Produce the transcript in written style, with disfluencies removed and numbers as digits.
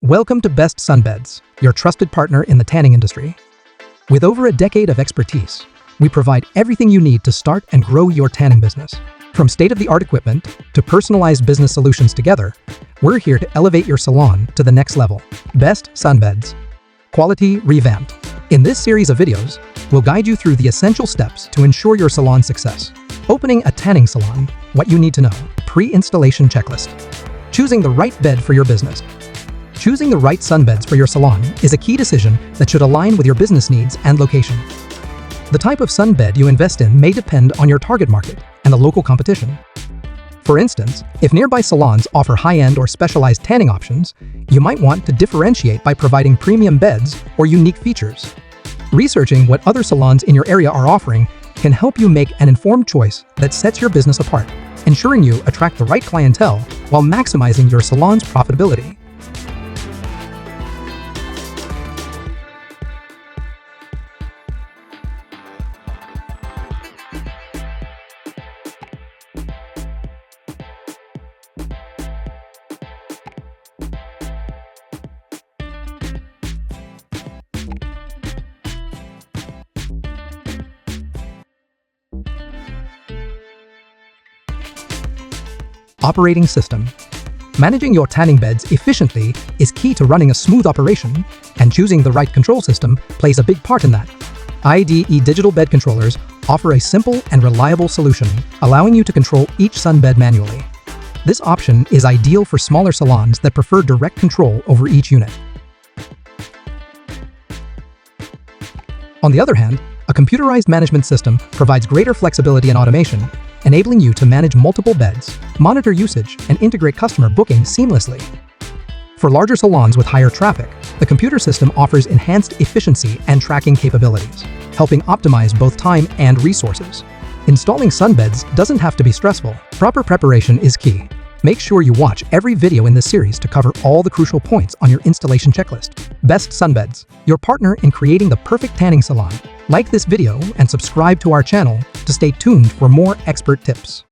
Welcome to Best Sunbeds, your trusted partner in the tanning industry. With over a decade of expertise, we provide everything you need to start and grow your tanning business. From state-of-the-art equipment to personalized business solutions together, we're here to elevate your salon to the next level. Best Sunbeds. Quality revamped. In this series of videos, we'll guide you through the essential steps to ensure your salon success. Opening a tanning salon, what you need to know. Pre-installation checklist. Choosing the right bed for your business. Choosing the right sunbeds for your salon is a key decision that should align with your business needs and location. The type of sunbed you invest in may depend on your target market and the local competition. For instance, if nearby salons offer high-end or specialized tanning options, you might want to differentiate by providing premium beds or unique features. Researching what other salons in your area are offering can help you make an informed choice that sets your business apart, ensuring you attract the right clientele while maximizing your salon's profitability. Operating system. Managing your tanning beds efficiently is key to running a smooth operation, and choosing the right control system plays a big part in that. IDE digital bed controllers offer a simple and reliable solution, allowing you to control each sunbed manually. This option is ideal for smaller salons that prefer direct control over each unit. On the other hand, a computerized management system provides greater flexibility and automation, enabling you to manage multiple beds, monitor usage, and integrate customer bookings seamlessly. For larger salons with higher traffic, the computer system offers enhanced efficiency and tracking capabilities, helping optimize both time and resources. Installing sunbeds doesn't have to be stressful. Proper preparation is key. Make sure you watch every video in this series to cover all the crucial points on your installation checklist. Best Sunbeds, your partner in creating the perfect tanning salon. Like this video and subscribe to our channel to stay tuned for more expert tips.